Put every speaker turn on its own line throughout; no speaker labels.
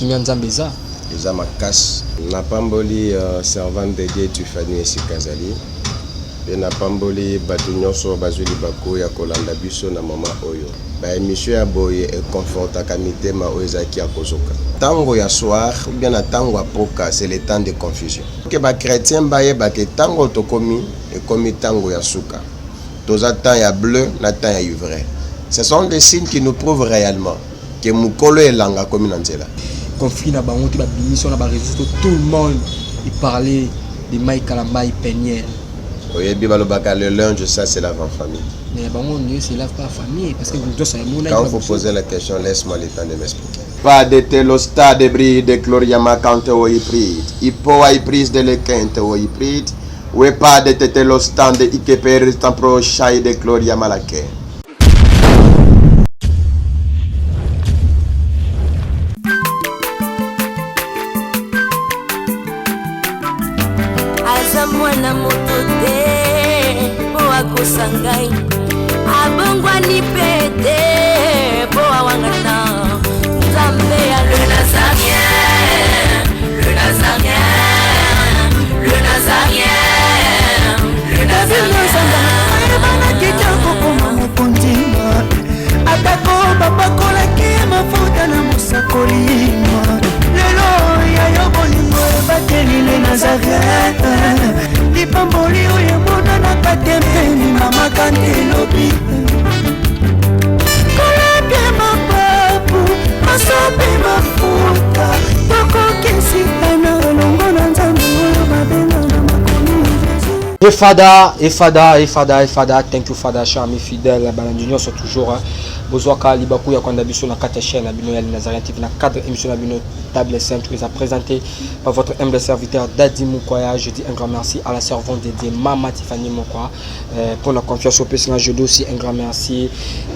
kimia nzambe eza.
Eza makasi. Na pamboli servant de Dieu Tufani Esikazali. Pe na pamboli bato nyonso bazwi libako ya kolanda biso na mama oyo. Ba émission ya boye e confortaka mitema oyo ezaki ya kozoka. Tango ya soir ou bien na tango ya poka, c'est le temps de confusion. Que ba chrétien baye ba ke tango tokomi e komi tango ya suka. Toza temps ya bleu na temps ya ivraie. Ce sont des signes qui nous prouvent réellement que mukolo elanga komi na nzela.
Conflit na bango ti ba biso na ba réseaux, tout le monde il parlait de Mike Kalamba Peniel.
Oui, le linge, ça c'est la famille.
Mais bon, on se lave pas famille parce que
quand vous posez la question, laisse-moi le temps de m'expliquer. Pas de telosta de bris de chloriama quand on y prie. Il faut y prise de l'équinte ou y prie. Ou pas de telosta de ikeper tampro chai de chloriama la quai.
Mwana moto te po akosangai abongwani pete po awangana nzambe ya le nazarien le nazarien le nazarien le nazarien bana kitoko koma mokondima atako bapakolaki mafuta na mosakolima lelo ya yobolingo bateli le nazarien Pamboli oye mona na katempeni mama kantelobi Kolapye mapapu masope mafuta Toko kesi kana longo na nzambu oyo mabenga na makomi
Efada, thank you Fada, cher ami fidèle, Balandunion sont toujours Bozwaka Libakou ya kwanda biso na kata chaîne na bino ya Nazarien TV na cadre émission na bino table sainte qui est présenté par votre humble serviteur Dadi Mukwaya. Je dis un grand merci à la servante dédiée Mama Tiffany Mokwa pour la confiance au PC. Je dis aussi un grand merci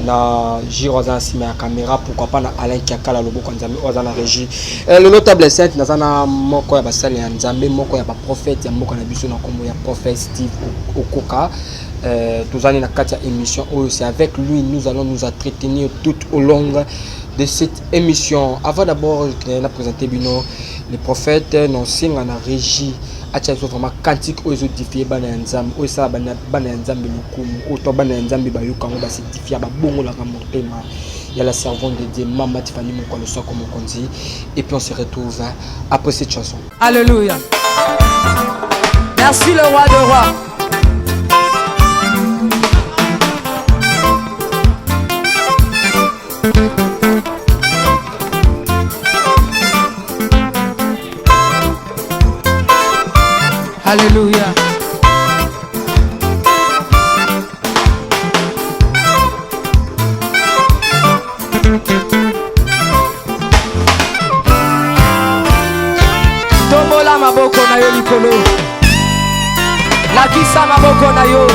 na Jirozan Sima ya caméra, pourquoi pas na Alain Kiakala Lobo kwa nzambe oza na régie. Le notable sainte nazana moko ya basali ya nzambe moko ya ba prophète ya moko na biso na kombo ya prophète Steve Okoka. Tous années na katia émission, c'est avec lui nous allons nous entretenir tout au long de cette émission. Avant d'abord de présenter bino les prophètes non singa na régie acha vraiment cantique aux audifier bana nzambe o ça bana nzambe lukumu o to bana nzambe ba yukango ba certifier ba bongo la motema. Il y a la servante de Dieu Mama Tiffany Mokwa le soir comme on dit et puis on se retrouve après cette chanson.
Alléluia. Merci le roi de rois. Alléluia. Tombola maboko na yo likolo. Lakisa maboko na yo.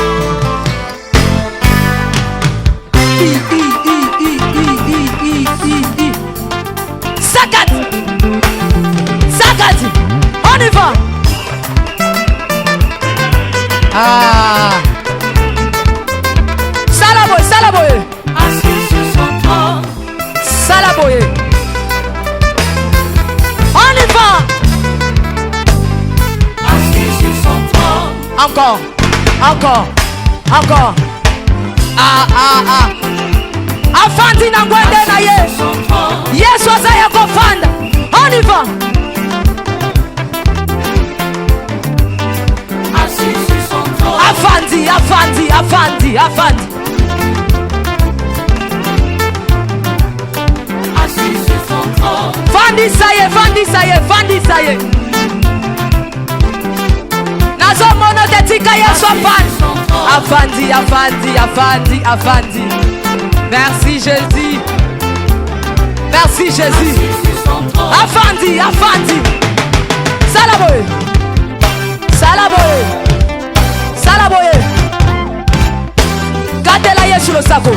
Sakat. Sakat. On y va. Ah. Salaboy, Salaboy.
Assis sur son trône.
Salaboy. On y va.
Assis sur son trône.
Encore. Encore. Encore. Ah, ah, ah. Afandi na ngwende na ye. Yesu azaya kofanda. On y va. Afandi, Afandi, Afandi, Afandi.
Assis sur son trône.
Fandi saye, Fandi saye, Fandi saye. Nazo mono tetika Yesu afandi. Afandi, Afandi, Afandi, Afandi. Merci Jésus. Merci Jésus. Afandi, Afandi. Salaboy. Salaboy. Salaboye. Gatela Yesu le sako.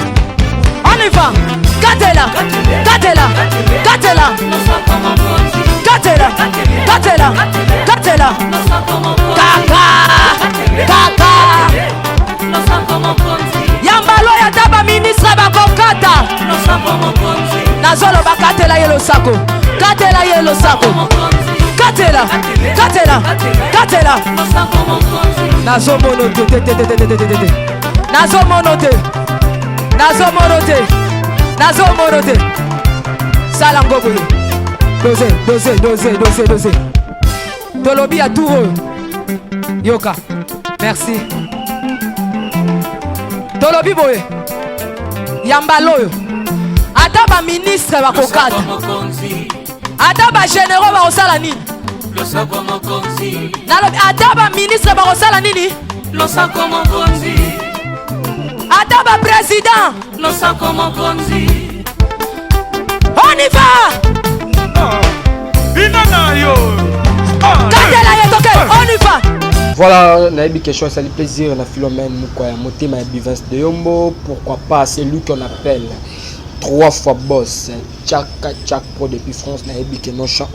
On y va. Gatela. Gatela. Gatela. Gatela. Gatela. Gatela. Kaka. Kaka. Yambalo ya daba ministre bakokata. Nazolo bakatela Yesu sako. katela ye losako katela katela katela nazomono te nazomono te nazomono te nazomono te sala ngoboye dose tolobi ya tour yoka merci tolobi boye yambala oyo ata baministre bakokata ata bagénéraux bakosala nini nalobi ata baministre bakosala nini ata baprésident on y va katela ye toke on y va.
Voilà, naïbi question, ça fait plaisir, na Philomène Moukoya, Motema Bivens de Yombo, pourquoi pas, c'est lui qu'on appelle 3 fois boss, Tchak Pro depuis France, naïbi que non chan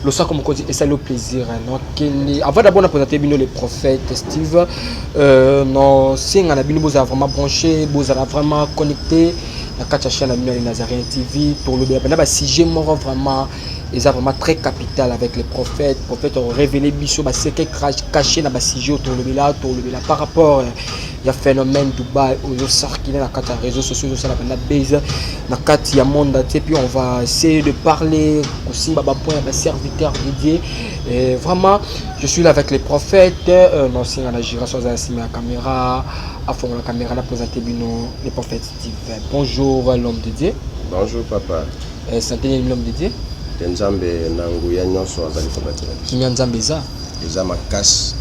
le ça comme on dit, et c'est le plaisir. Avant d'abord, on a présenté les prophètes, Steve, non, si on a bien vous avez vraiment branché, vous avez vraiment connecté, la 4 chaîne les Nazarien TV, pour le bien, si j'ai mort vraiment. Ils sont vraiment très capital avec les prophètes. Les prophètes ont révélé Bissot, c'est caché dans le sujet autour de là. Par rapport à phénomène Dubaï, aux circulent dans les réseaux sociaux, dans la base, dans le monde entier. Puis on va essayer de parler aussi de serviteurs dédiés. Vraiment, je suis là avec les prophètes. Non, si on a géré sur la caméra, à fond la caméra, on a présenté les prophètes Steve. Bonjour l'homme de Dieu.
Bonjour papa.
Santé l'homme de Dieu.
Nzambe nanguya nyonso azali kobatela
kimia nzambe eza
makasi.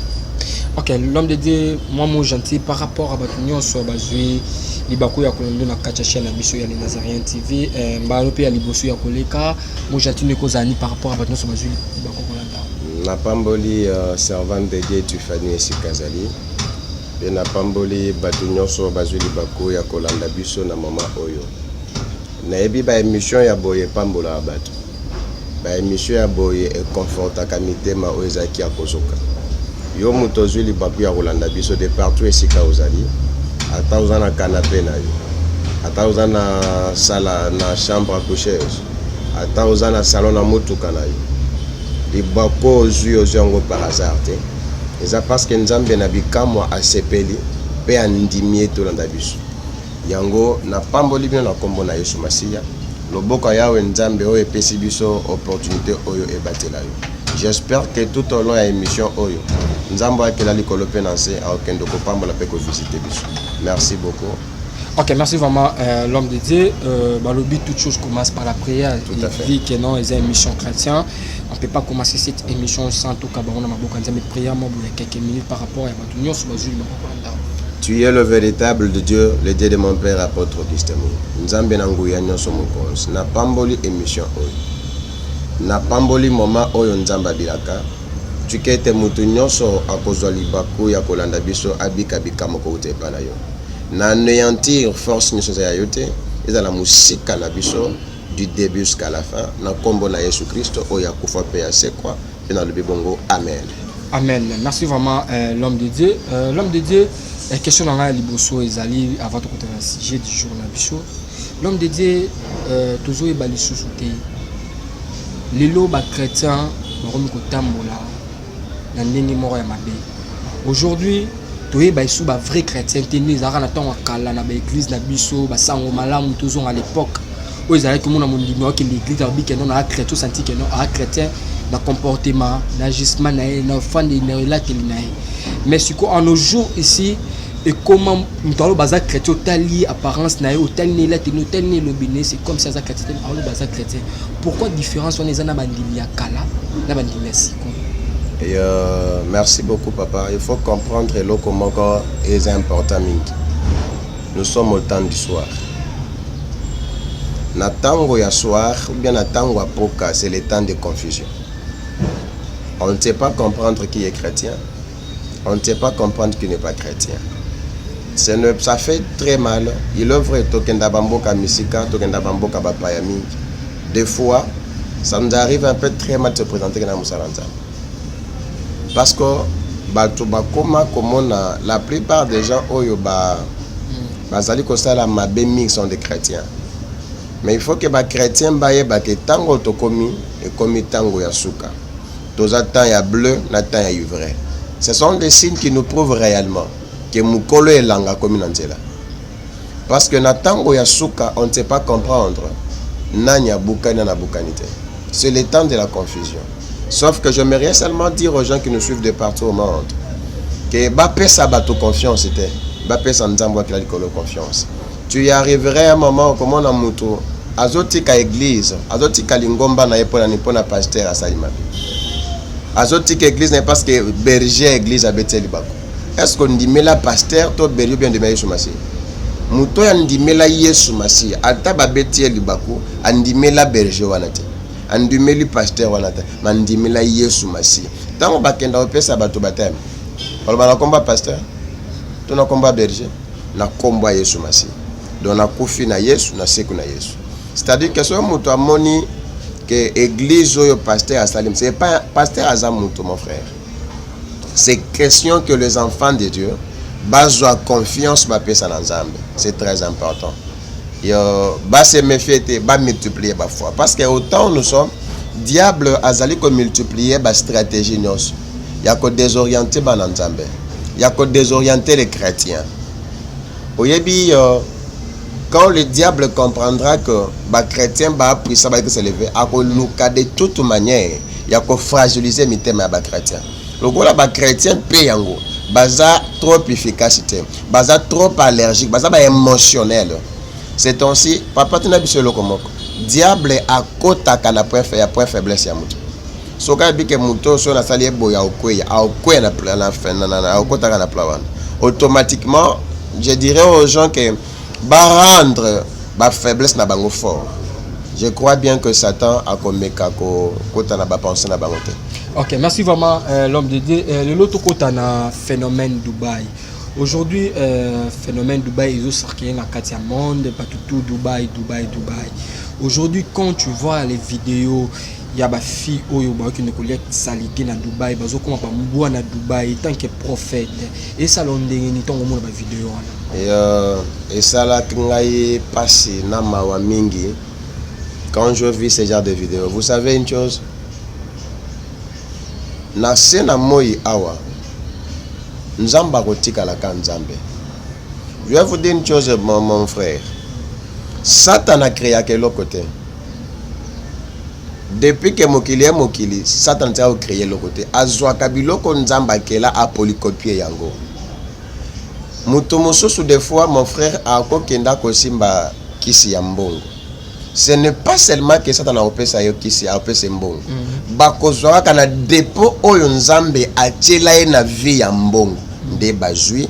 Ok, l'homme de Dieu moi gentil par rapport à batu nyonso bazui libaku ya kolendo na kacha chaîne na biso ya les Nazariens TV mbalo pe ya liboso ya koleka mo gentil neko zani par rapport à batu nyonso bazui libaku kolanda
na pamboli servant de Dieu tu fani esikazali pe na pamboli batu nyonso bazui libaku ya kolanda biso na mama oyo na ebi ba émission ya boye pambola batu ba émission ya boye e confortaka mitema oyo ezaki ya kozoka yo moto ozwi libaku ya kolanda biso de partout esika ozali ata oza na canapé na yo ata oza na sala na chambre à coucher ata oza na salon na motuka na yo libaku ozwi yango par hasard te eza parce que nzambe na bikamwa asepeli mpe andimi ye tolanda biso yango na pamboli bino na kombo na Yesu Masiya loboko yawe nzambe oyo epesi biso opportunité oyo ebatela yo. J'espère que tout au long de l'émission oyo nzambe akela likolo pe na nse akende ko pambola pe ko visiter biso. Merci beaucoup.
Ok, merci vraiment l'homme de Dieu. Balobi, toute chose commence par la prière.
Tout à fait.
Il dit que non, c'est une émission chrétienne. On ne peut pas commencer cette émission sans tout cabaron dans ma boucle. Mais prière, moi, il y a quelques minutes par rapport à ma union sur ma zone.
Tu es le véritable de Dieu, le Dieu de mon père, apôtre Augustin. Nzambe nanguya nyonso mokonzi. Na pamboli émission oyo. Na pamboli moment oyo nzamba bilaka. Tu kete mutu nyonso akozwa libaku ya kolanda biso abika bikamo ko utepa na yo. Na anéantir force nyonso za yote, ezala musika na biso du début jusqu'à la fin. Na kombo na Yesu Christ oyo akufa pe ya sekwa. Et na lobi bongo amen.
Amen. Merci vraiment l'homme de Dieu. L'homme de Dieu, la question dans la liboso ezali avant de continuer le sujet du jour na biso. L'homme de Dieu toujours ebali susute. Lelo ba chrétien baromi ko tambola na ndenge moko ya mabe. Aujourd'hui, toye ba isu ba vrai chrétien teni zaka na tango kala na ba église na biso ba sango malamu toujours à l'époque. Où ils allaient que mon amour que l'église a dit que non a chrétien senti que non a chrétien dans comportement, dans agissement, dans fan de là qu'il n'a. Mais ce qu'en nos jours ici et comment nous allons baser chrétien tali apparence na au tel ni là tel ni le biné c'est comme ça chrétien allons baser chrétien. Pourquoi différence on les en a bandili à kala na bandili siko.
Et merci beaucoup papa, il faut comprendre le comment est important mingi. Nous sommes au temps du soir. Na tango ya soir ou bien na tango apoka, c'est le temps de confusion. On ne sait pas comprendre qui est chrétien. On ne sait pas comprendre qui n'est pas chrétien. Ça fait très mal. Il œuvre tokenda bamboka misika, tokenda bamboka bapaya mingi. Des fois, ça nous arrive un peu très mal de se présenter dans Moussalanza. Parce que la plupart des gens oyo bazali kosala mabe mix sont des chrétiens. Mais il faut que les chrétiens bayeba que tango tokomi et komi tango ya suka. Toza temps ya bleu, na temps ya ivraie. Ce sont des signes qui nous prouvent réellement que mukolo elanga komi nanzela. Parce que na tango ya suka, on ne sait pas comprendre nanya bukani na bukanite. C'est le temps de la confusion. Sauf que j'aimerais seulement dire aux gens qui nous suivent de partout au monde que Bappé Sabato confiance était. Bappé Sanzambo qui a dit confiance. Tu y arriverais à un moment comme on a moutou. Azotika église, azotika lingomba na epona nipona pasteur à Salima. Azotika église n'est parce que berger église a beteli bako. Est-ce qu'on dit mais la pasteur to berger bien de Yesu Masi? Mouto ya ndimela Yesu Masi, ata ba beteli bako, andimela berger wanate. Andimeli pasteur wanate, mandimela Yesu Masi. Tango bakenda opesa bato batem. Oloba na komba pasteur, to na komba berger, na komba Yesu Masi. Donc na kufi na Yesu, na seku na Yesu. C'est-à-dire que ce mouto a moni que l'église ou le pasteur à Salim, ce n'est pas pasteur à Zamouto, mon frère. C'est question que les enfants de Dieu basent confiance dans Nzambe. C'est très important. Et bas se méfier, bas multiplier ba foi. Parce que autant nous sommes, diable a zali ko multiplier ba stratégie nos. Il y a que désorienter ba Nzambe. Il y a que désorienter les chrétiens. Oyebi quand le diable comprendra que les chrétiens va appris ça va se lever, à de toute manière, il y a que fragiliser mes thèmes à les chrétiens. Le gros là, les chrétiens payent en gros. Baza trop efficacité, baza trop allergique, baza émotionnel. C'est ainsi, papa tu n'as pas le comment. Diable a côté à la point faiblesse ya mutu. So quand il dit que mutu so na sali boya okoya na côté à la plawan. Automatiquement, je dirais aux gens que rendre ma faiblesse na bango fort. Je crois bien que Satan a comme côté na ba penser na bango.
Ok, merci vraiment l'homme de Dieu. L'autre côté na phénomène Dubaï. Aujourd'hui, phénomène Dubaï, ils ont sorti dans le monde, pas tout Dubaï. Aujourd'hui, quand tu vois les vidéos, il y a des filles qui ne connaissent pas salité dans Dubaï, ils ont commencé à dans Dubaï tant que prophète. Et ça, on a des vidéos.
Et ça, là, quand je passe dans ma mingi, quand je vis ce genre de vidéos, vous savez une chose? Na sena moi awa. Nzamba kotika la kanzambe. Je vais vous dire une chose, mon frère. Satan a créé à quel côté? Depuis que Mokili, Satan a créé le côté. Azwa kabilo ko nzamba kela a polycopier yango. Mutomoso sous des fois, mon frère a kokenda kosimba kisi ya mbongo. Ce n'est pas seulement que Satan a opesa yo kisi a opesa mbongo. Bakozwa kana dépôt oyo nzambe atiela na vie ya mbongo. Nde bazui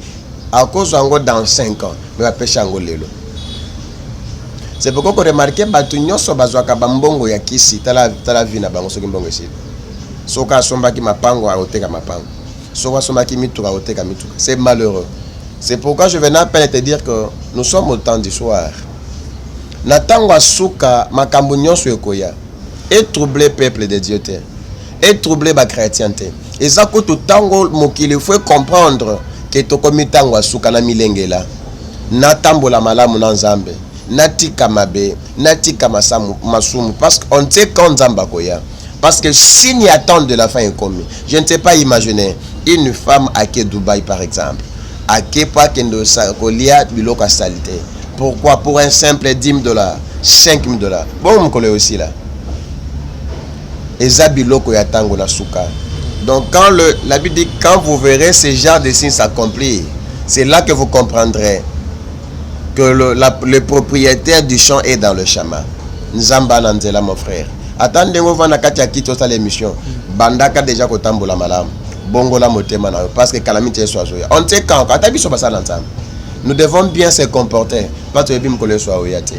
a cause ngo dans 5 ans mais va pêcher ngo lelo. C'est pourquoi on remarque batu nyonso bazwa ka mbongo ya kisi tala vie na bango soki mbongo esi. Soka somba ki mapango a oteka mapango. Soka somba ki mituka oteka mituka. C'est malheureux. C'est pourquoi je venais à peine te dire que nous sommes au temps du soir. Natangwa suka makambo nyonso ekoya et troubler peuple de Dieu te. Et troubler ba chrétienté. Et ça que tout tango mokili faut comprendre que to komitangwa suka na milengela. Natambola malamu na nzambe. Natika mabe, natika masumu parce qu'on sait quand nzamba koya. Parce que s'il y a tant de la fin est commis. Je ne sais pas imaginer une femme à Dubaï par exemple. À pas kendo sa kolia biloko a salité. Pourquoi? Pour un simple $10, $5,000. Bon, on connaît aussi là. Et zabiloko ya tango na suka. Donc quand la Bible dit quand vous verrez ce genre de signes s'accomplir, c'est là que vous comprendrez que le propriétaire du champ est dans le chemin. Nzamba nanzela mon frère. Attendez on va na kati ya kito sa l'émission. Bandaka déjà ko tambola malamu. Bongo la motema na parce que calamité soit joya. On sait quand atabiso basa nzamba. Nous devons bien se comporter. Pas te bim ko le soit oyate.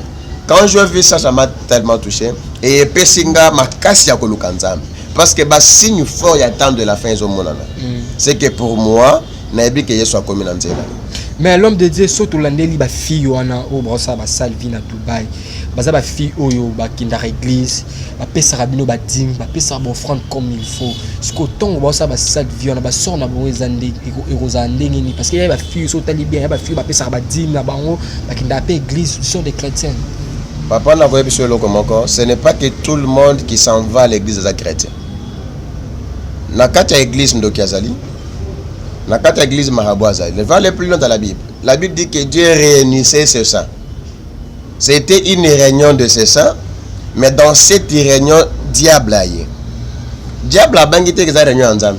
Quand je vis ça, ça m'a tellement touché. Et pesinga makasi ya koluka nzambe. Parce que bas signe fort y a tant de la fin zo monana. C'est que pour moi, na bi que yeso a commis nzela.
Mais l'homme de Dieu surtout landeli ba fille wana o brosa ba salvi na Dubaï. Baza ba fille oyo ba kinda église, ba pesa rabino ba ding, ba pesa ba offrande comme il faut. Ce que tongo ba sa ba salvi wana ba sort na bo ezande ekozande ngini parce que y a ba fille so tali bien, y a ba fille ba pesa ba ding na bango, ba kinda pe église sont des chrétiens.
Papa n'a pas besoin de ce n'est pas que tout le monde qui s'en va à l'église des chrétiens. Nakata église Ndokiazali, Nakata église Mahabouazali. Ne va aller plus loin dans la Bible. La Bible dit que Dieu réunissait ses saints. C'était une réunion de ses saints, mais dans cette réunion, diable a eu. Diable a bangité que ça réunion ensemble.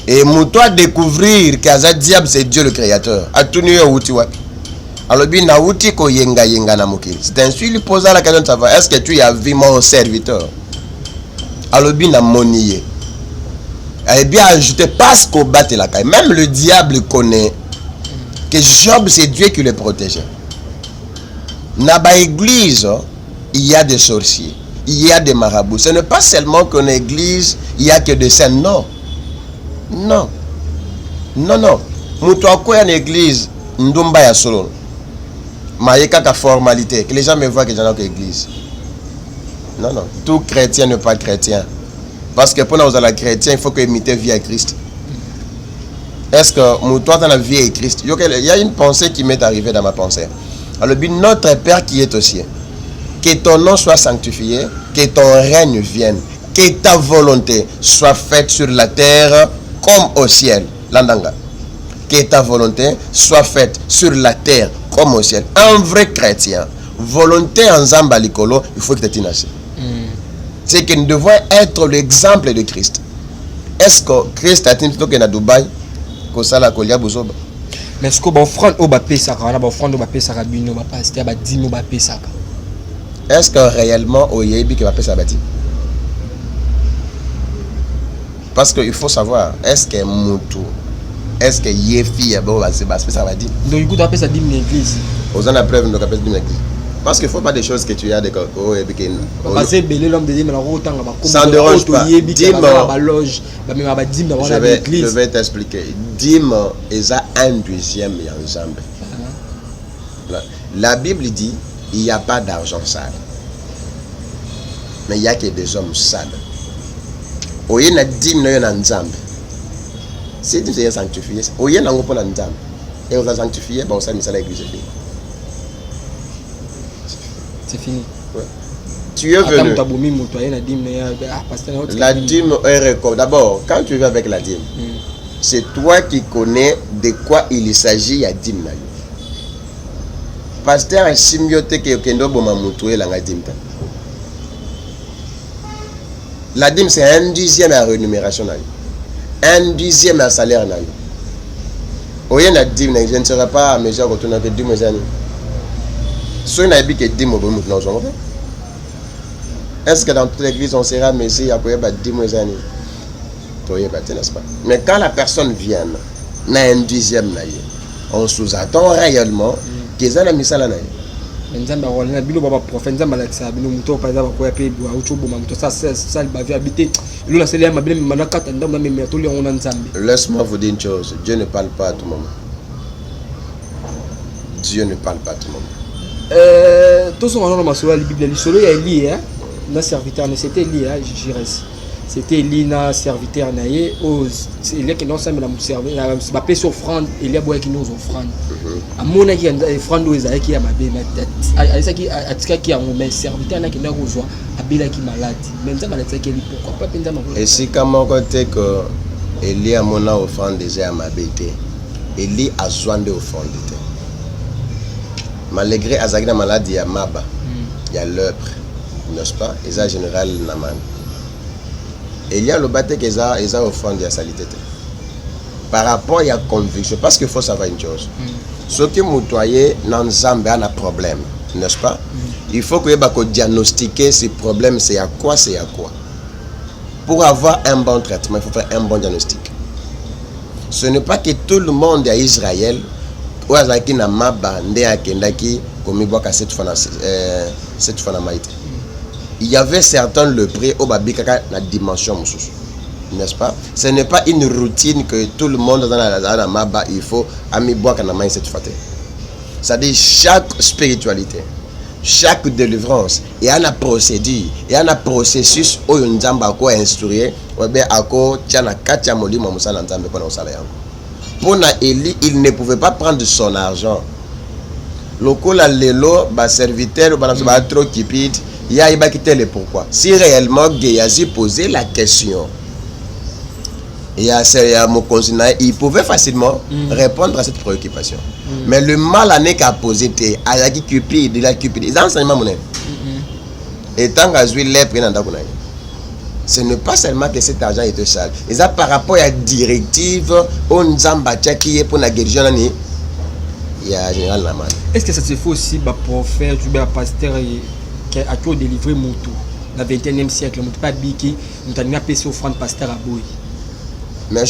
Et moutoua découvrir que diable c'est Dieu le créateur. A tout nu outi wapi. Alors bien na outi ko yenga na mokili. C'est ainsi lui posa la question de savoir est-ce que tu as vu mon serviteur. Alors bien na monier. Et bien ajouté parce qu'au bat la caille. Même le diable connaît que Job c'est Dieu qui le protégeait. Dans l'église, il y a des sorciers, il y a des marabouts. Ce n'est pas seulement qu'en église, il n'y a que des saints. Non. Non. Non, non. Moutoua quoi en église, ndumba ya solo. Maïka ka formalité. Que les gens me voient que j'en ai l'église. Non, non. Tout chrétien n'est pas chrétien. Parce que pour nous, la chrétien, il faut que imiter vie à Christ. Est-ce que moutoua dans la vie à Christ? Il y a une pensée qui m'est arrivée dans ma pensée. Alors, notre Père qui est au ciel, que ton nom soit sanctifié, que ton règne vienne, que ta volonté soit faite sur la terre comme au ciel. Landanga. Que ta volonté soit faite sur la terre comme au ciel. Un vrai chrétien, volonté en Zambalikolo, il faut que tu naisses. C'est que nous devons être l'exemple de Christ. Est-ce que Christ a dit que na Dubaï, que ça la kolia bozoba?
Mais est-ce que bon front au bapé ça on a bon front au bapé ça bino ba pasteur ba 10 no bapé ça.
Est-ce que réellement au yebi que bapé ça bati? Parce que il faut savoir est-ce que mutu est-ce que yefi abo ba ça bati?
Donc il doit appeler ça 10 l'église.
Aux en a preuve donc appeler 10 l'église. Parce qu'il faut pas des choses que tu as de au yebi que
parce que belé l'homme de Dieu mais la autant ba comme
ça ne dérange pas.
Ba loge ba mais ba 10 dans l'église.
Je vais t'expliquer. Dim est un deuxième ensemble. La Bible dit il n'y a pas d'argent sale. Mais il n'y a que des hommes sales. Au y a dim no yon ensemble. Si tu es sanctifié, au y a n'ango pour l'ensemble. Et on a sanctifié, bon ça mais ça l'église est finie.
C'est fini.
Ouais. Tu es venu. La dîme est récolte. D'abord, quand tu vas avec la dîme, c'est toi qui connais de quoi il s'agit à dîme. Pasteur est symbioté que kendo boma mutoué la dîme. La dîme c'est un dixième à rémunération, un dixième à salaire. Oye na dîme, je ne serai pas à mesure quand on a fait 10 mois d'années. Si on a dit que dîme au bon mouton, est-ce que dans toute l'église on sera messie à quoi 10 mois d'années? N'est-ce pas? Mais quand la personne vient, na un dixième, on sous-attend réellement qu'ils aient la mise à la naïe.
Nzamba wala bino baba prophète nzamba la kisa bino muto pa za ko ya pe bwa ucho boma muto ça ba vie habiter lo la sele mabele manakata ndamba me to li on nzambe.
Laisse-moi vous dire une chose, Dieu ne parle pas à tout moment. Dieu ne parle pas à tout moment.
Tous sont dans ma sola la Bible li solo ya Eli hein na serviteur ne c'était Eli hein Jires. C'était Eli na serviteur naie aux il est que non ça me la servir ba pe sur offrande il y a boya qui nous offrande. Amona qui offrande aux aïe qui a ma bé mais ça qui atika qui a mon serviteur na qui na rejoint abela qui malade même ça malade qui pourquoi pas penza ma.
Et si comme côté que Eli a mon offrande déjà à ma bête Eli a besoin de offrande. Malgré Azagna maladie, il y a Maba, il y a l'œuvre, n'est-ce pas? Et ça, général Naman. Et il y a le bâté qui est au fond de la salité. Par rapport à la conviction, parce qu'il faut savoir une chose. Ce qui moutoyer dans Zambie a un problème, n'est-ce pas? Il faut que vous diagnostiquer ce problème, c'est à quoi, c'est à quoi. Pour avoir un bon traitement, il faut faire un bon diagnostic. Ce n'est pas que tout le monde à Israël. Il y avait certains le prix au babikaka la dimension, n'est-ce pas? Ce n'est pas une routine que tout le monde dans la maba il faut ami boire kanama cette fois. C'est-à-dire chaque spiritualité, chaque délivrance, il y a un procédure, il y a un processus où on nzamba ko instruire ou bien ako tiana katia molimo musala nzambe ko na usala yango. Pour Eli, il ne pouvait pas prendre son argent Lokola lelo, ba serviteur, ba trop kipit, ya iba quitter le pourquoi. Si réellement Geyazi posait la question, il pouvait facilement répondre à cette préoccupation. Mais le mal à n'est qu'à poser, à la cupide, de la cupide, ils ont enseignement monnaie. Et tant qu'à jouer les prix, ce n'est pas seulement que cet argent est sale. Et ça par rapport à la directive, on zamba qui est pour la guérison, il y a général Naman.
Est-ce que ça se fait aussi pour faire du pasteur qui a toujours délivré Moutou dans le 21e siècle, Moutou pas biki, nous avons appelé offrande pasteur à Boy.
Mais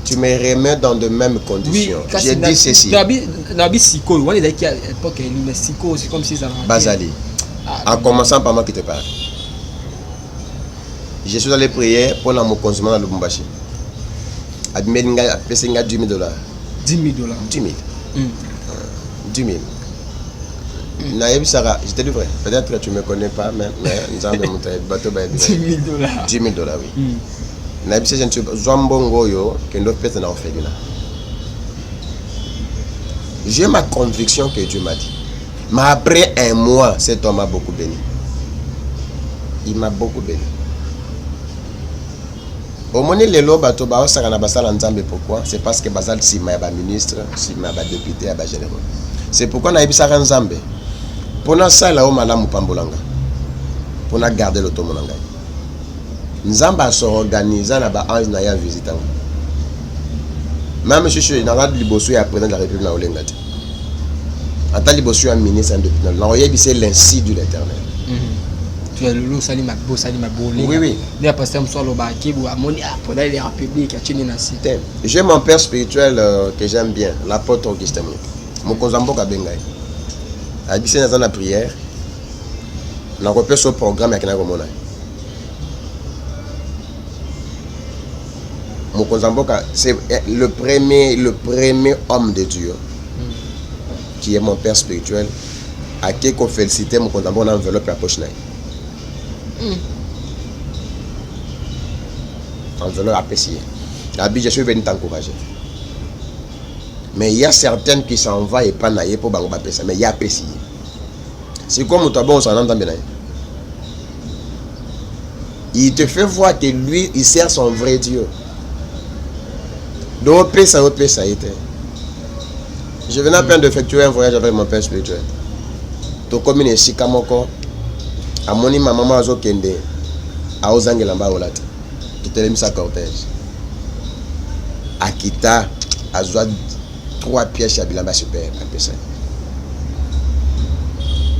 tu me remets dans de mêmes conditions.
Oui,
j'ai dit ceci.
Nabi Siko, on est à l'époque, mais Siko, c'est comme si ça.
Bazali. En commençant par moi qui te parle. Je suis allé prier pour mon consommant dans le Lubumbashi. Admeninga pesinga $10,000.
10 000
10 000. 10 000. Naïb Sarah, je te dis vrai. Peut-être que tu ne me connais pas, mais nous avons monté bateau. $10 000, oui. Naïb Sarah, je suis Zambongo yo, qui ne peut pas en faire. J'ai ma conviction que Dieu m'a dit. Mais après un mois, cet homme m'a beaucoup béni. Il m'a beaucoup béni. Au moment où les lois bateau ba osaka basala nzambe pourquoi? C'est parce que basal si ma ministre, si ma député, ba généraux. C'est pourquoi na ibisaka nzambe. Pona sala o malamu pambolanga. Pona garder l'automonanga. Nzamba se organiser na ba ange na ya visitant. Même je suis dans la liboso ya président de la République na olengati. Ata liboso ya ministre depuis na oyebi c'est l'insi de l'Éternel.
Tu as le sali ma beau sali ma bolé.
Oui oui.
Les pasteurs sont le baki ou amoni pour aller en public à Tchini na cité.
J'ai mon père spirituel que j'aime bien, l'apôtre Augustin. Mon konzambo ka bengai. A bise na la prière. Na repère ce programme avec na komona. Mon konzambo c'est le premier homme de Dieu qui est mon père spirituel à qui qu'on félicite mon konzambo na enveloppe à poche na. Enveloppe appréciée. Je suis venu t'encourager. Mais il y a certaines qui s'en vont et pas naïe pour bango ça. Mais il y a apprécié. C'est comme toi bon s'en entend bien. Il te fait voir que lui, il sert son vrai Dieu. Donc ça a été. Je venais à peine d'effectuer un voyage avec mon père spirituel. To commune et Sikamoko. A moni ma maman azo kende. A ozangelamba olata. Qui te mis sa cortège. Akita azwa 3 pièces à Bilamba super.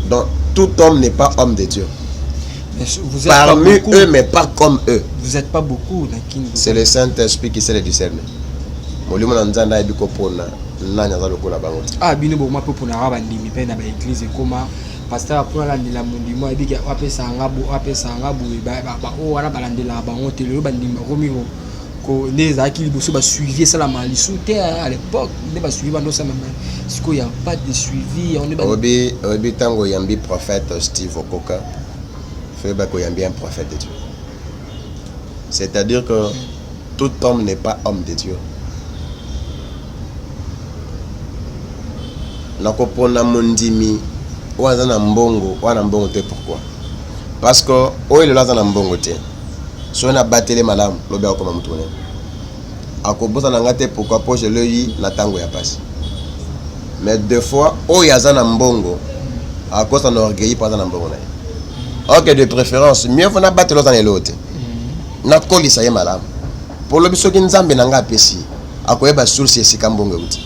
Donc tout homme n'est pas homme de Dieu.
Vous êtes
parmi
pas
eux, mais pas comme eux.
Vous n'êtes pas beaucoup.
C'est le Saint-Esprit qui sait les discerner.
Ah, bino bo mapo pour na rabandimi pe na ba église koma pasteur pour la ndela mondimo e bika apesa ngabo ba o wana balandela ba hotelo bandimi romi ko les aki liboso ba suivi ça la malisu te à l'époque ne ba suivi bando ça même siko ya pas de suivi on est ba
obi tango yambi prophète Steve Okoka fait ba ko yambi un prophète de Dieu. C'est-à-dire que tout homme n'est pas homme de Dieu. Nakopona mondimi waza na mbongo te pourquoi? Parce que oyo le laza na mbongo te so na batele malamu lobe akoma mutune akobosa na ngate pourquoi poche leyi na tango ya pasi. Mais deux fois oyo yaza na mbongo akosa na orgueil pas na mbongo na. OK, de préférence mieux faut na batele loza na elote na kolisa ye malamu pour lobi soki nzambe na nga apesi akoyeba source esika mbongo uti.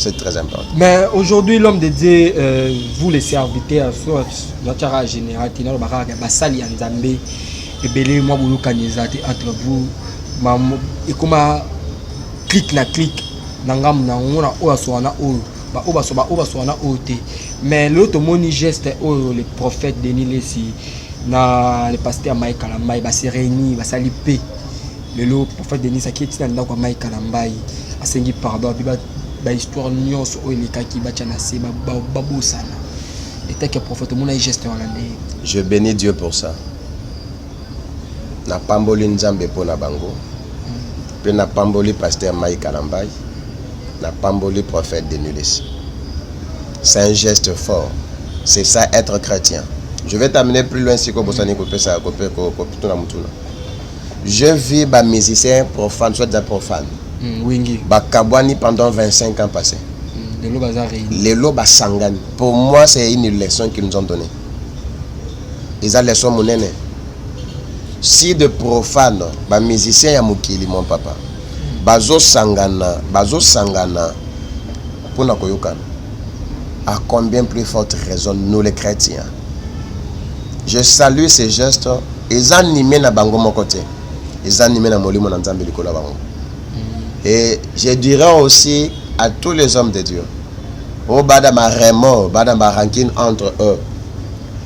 C'est très important.
Mais aujourd'hui, l'homme de Dieu, vous les serviteurs, notre général, Tino Baraka, Basali Nzambe, et Belé, moi, vous kanizate entre vous, et comment clic na clic, nangam na ngona oa soana o, ba oba soana ote. Mais l'autre moni geste le prophète Denis Lessi, na le pasteur Mike Kalambai, ba se réunit, ba salipe. Le prophète Denis a quitté dans le Mike Kalambai, a sengi pardon, ba histoire nyonso o eleka ki ba tchana se ba bosana et que prophète mon geste hollandais.
Je bénis Dieu pour ça. Na pamboli nzambe pona bango. Pe na pamboli pasteur Mike Kalambai, na pamboli prophète Denis Lessi. C'est un geste fort. C'est ça, être chrétien. Je vais t'amener plus loin si je vis des musiciens profanes, soit des profanes. Bakabwani pendant 25 ans passés. Les lobes sangani. Pour moi, c'est une leçon qu'ils nous ont donnée. Ils ont leçon mon aîné. Si de profanes, des musiciens ya mukili mon papa. Bazo sangana pour na koyokana. À combien plus forte raison nous les chrétiens. Je salue ces gestes. Ils animés na bango mon côté. Ils animés na molimo na nzambe likolo bango. Et je dirais aussi à tous les hommes de Dieu, au badama remords, badama ranking entre eux,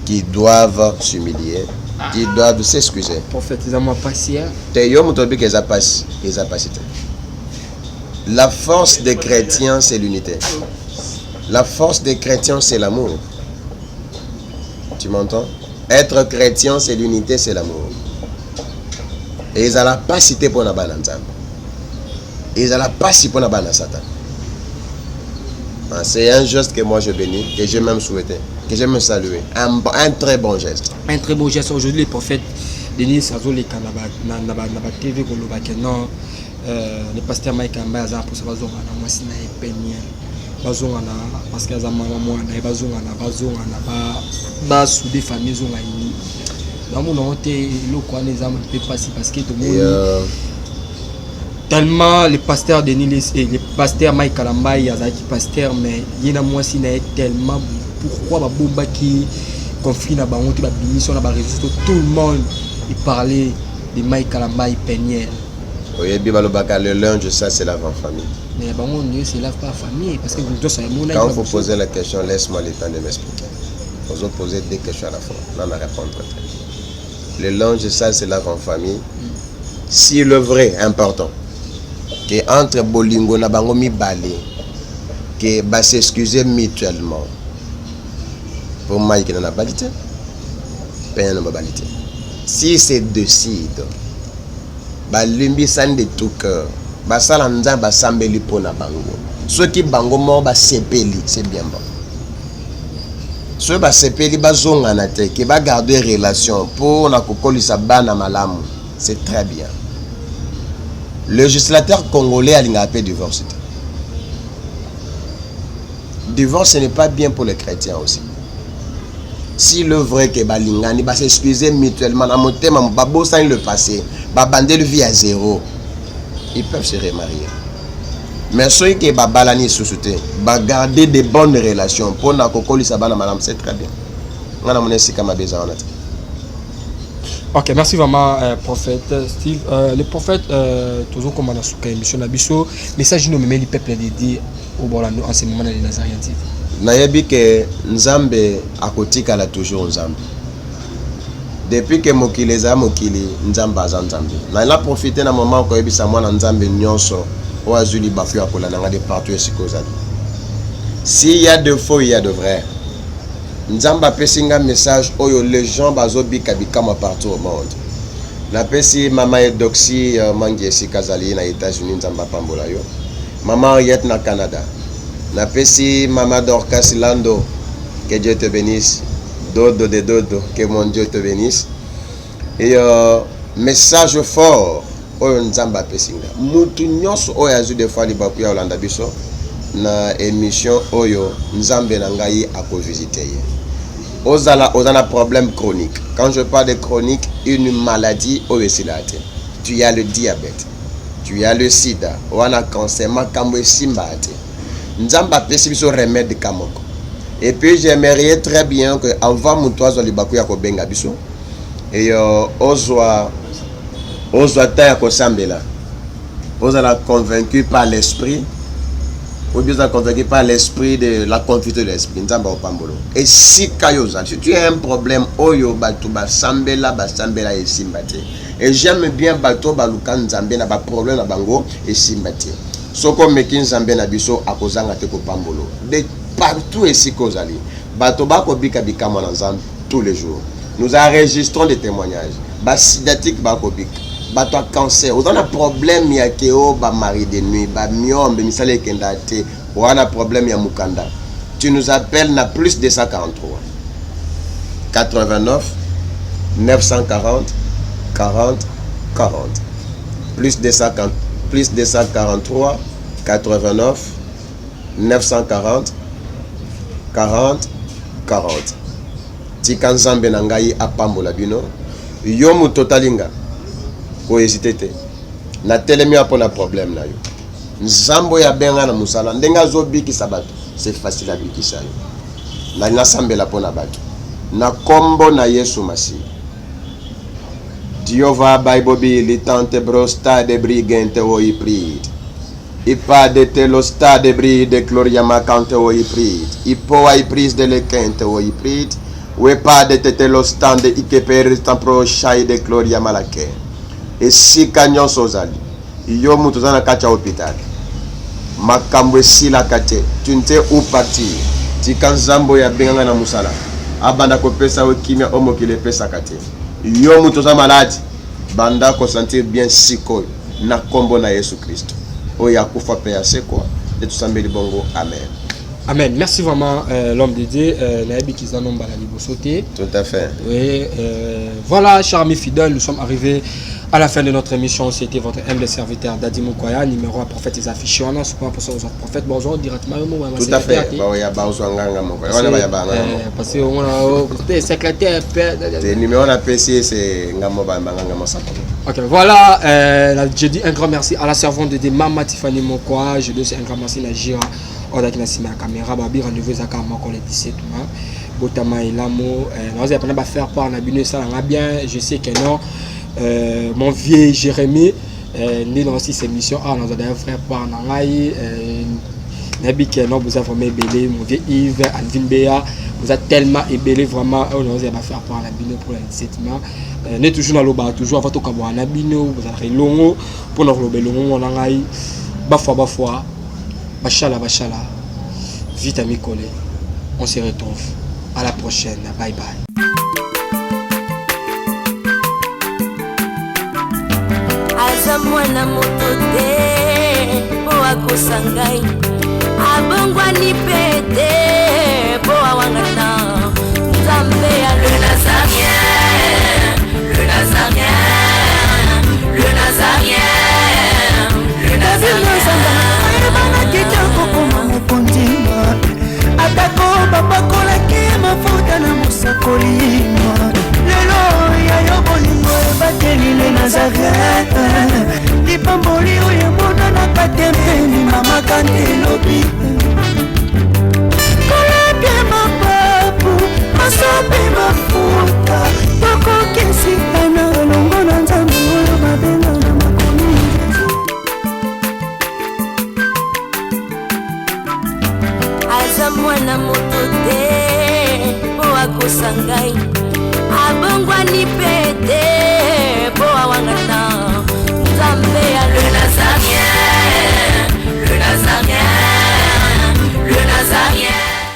qui doivent s'humilier, qui doivent s'excuser.
Prophète, ils ont passé.
La force des chrétiens, c'est l'unité. La force des chrétiens, c'est l'amour. Tu m'entends? Être chrétien, c'est l'unité, c'est l'amour. Et ils n'ont pas cité pour la banane. Ils n'ont pas cité pour la banane Satan. C'est un geste que moi je bénis, que j'ai même souhaité, que j'ai même salué. Un très bon geste.
Un très beau geste. Aujourd'hui, les prophètes, Denis Sazo, les TV, non, le pasteur Mike Amba, pour ça, moi, c'est un peu parce que des familles tellement le pasteur Denis et le pasteur Mike Kalamba il y a qui pasteur mais il y a moi si tellement pourquoi bomba qui conflit na bango la bénédiction na ba réseau tout le monde il parlait de Mike Kalamba il peignait.
Oui, le linge, ça c'est la famille.
Mais bon, c'est la famille parce que vous deux savez mon.
Quand vous posez la question, laisse-moi le temps de m'expliquer. Vous posez des questions à la fois. Là, on répond. Le linge, ça c'est la famille. Si le vrai important que entre Bolingo na bango mi balé que va s'excuser mutuellement pour Mike na balité, peine na balité. Si c'est décide balumbi san de tout cœur basala nza basambeli pona bango ceux qui bango mo ba sepeli c'est bien bon ceux ba sepeli bazonga na te qui va garder relation pour na kokolisa bana malamu c'est très bien. Le législateur congolais a l'ingapé divorce. Divorce ce n'est pas bien pour les chrétiens aussi. Si le vrai que balingani va s'excuser mutuellement dans mon thème babo sans le passé ba bander le vie à zéro ils peuvent se remarier mais ceux qui ba balani sous-souté ba garder de bonnes relations pour na kokoli sabana madame c'est très bien ngana monesi kama besoin on.
Ok, merci vraiment, prophète Steve. Le prophète, toujours comme on a souka émission Nabiso, message nous met le peuple dédié au Bolando en ce moment dans les Nazariens.
Nayebi que Nzambe akotika la toujours Nzambe. Depuis que mokili za mokili Nzambe azanzambe. Na la profiter na moment ko yebisa mwana Nzambe nyonso o azuli bafu akola na de partout esikozali. S'il y a de faux, il y a de vrai. Nzamba pesinga message oyo les gens bazobika bikama partout au monde. Na pesi mama Edoxy Mangiesi Kazali na États-Unis Nzamba pambola yo. Mama Henriette na Canada. Na pesi mama Dorcas Lando, que Dieu te bénisse. Dodo de dodo, que mon Dieu te bénisse. Et message fort oyo Nzamba pesinga. Mutu nyonso oyo azu de fois libaku ya Olanda biso na émission oyo Nzambe na ngai ako visiter. Ozana problème chronique. Quand je parle de chronique, une maladie oesilate. Tu as le diabète, tu as le sida, ou un cancer, makambo simbate. Nzamba pesi biso remède kamoko. Et puis j'aimerais très bien que avant mutoazo libaku ya ko benga biso et ozwa ta ko sambela. Ozala convaincu par l'esprit. Ou bien convaincu par l'esprit de la confiture de l'esprit. Et si tu as un problème, oyo batu basambela et simbate. Et j'aime bien bato balukan nzambe na ba problème na bango et simbate. Soko mekin nzambe na biso akozanga te ko pambolo. De partout et si kozali. Bato bako bika bika mwana nzambe tous les jours. Nous enregistrons des témoignages. Basidatique bako bika. Bato a cancer, on a un problème ya keo ba mari de nuit, ba miombe misale kendate, on a un problème ya mukanda. tu nous appelles na plus 243 89 940 40 40 plus 243 89 940 40 40. Tika nzambe na ngai apambola bino yo moto talinga ko hésiter te na telemi apona problème na yo nzambo ya benga na musala ndenga zo bikisa bato c'est facile à bikisa yo na nasambela pona bato na kombo na Yesu Masi. Diova Bible tante brosta de brigante o iprid. Ipa de telosta de bri de gloria macante o iprid. Ipo ai prise de lekente o iprid. Wepa de tetelostan de ikeper tampro shai de gloria malake. E si kanyon sozali. Yo mutuzana kacha hospital. Makambwe sila kate. Tunte ou parti. Tikanzambo ya benganga na musala. Abanda ko pesa o kimia omo ki le pesa kate. Yo mutoza malade banda ko sentir bien siko na kombo na Yesu Christ. Oya kufa pe aseko et tout sambeli bongo amen.
Amen. Merci vraiment l'homme de Dieu Naebi Kizanomba la libosoté.
Tout à fait.
Oui, voilà chers amis fidèles, nous sommes arrivés à la fin de notre émission. C'était votre humble serviteur Dadi Mukwaya, numéro 1 prophète des affichés. On a ce qu'on appelle aux autres prophètes. Bonjour directement.
Tout à fait.
Parce que on a secrétaire.
Le numéro na PC c'est ngamo ba ngamo sa.
Ok, voilà. Je dis un grand merci à la servante de Mama Tiffany Mokwa. Je dis aussi un grand merci à Jira. On a qui n'a caméra. Babi rendez-vous à Kamako le 17 mois. Botama et Lamo. Nous allons pas faire part. On a bien ça. On a bien. Je sais que non. Mon vieux Jérémy né dans cette émission nous avons un frère par Nangaï Nabi qui non vous avez vraiment ébélé mon vieux Yves Alvin Béa vous êtes tellement ébélé vraiment on va faire par la bino pour le 17 mois n'est toujours dans le bas toujours avant tout comme on a bino vous avez longo pour nous le longo Nangaï bafwa bachala vite à collé on se retrouve à la prochaine bye bye.
Aza mwana moto te po akosa ngai abongwa ni pete po awangata nzambe ya le nazarien le nazarien le nazarien le nazarien
bana kitoko koma mokondima atako bapakolaki mafuta na mosakolima lelo ya yo bolingo ebateli le Nazareth lipamboli oyo monanaka tempeni mama kandelobi kolapie mapapu masope mafuta tokokisikana longo na nzambe oyo babenga na makomi
aza mwana moto te po akosa ngai abongwa ni pete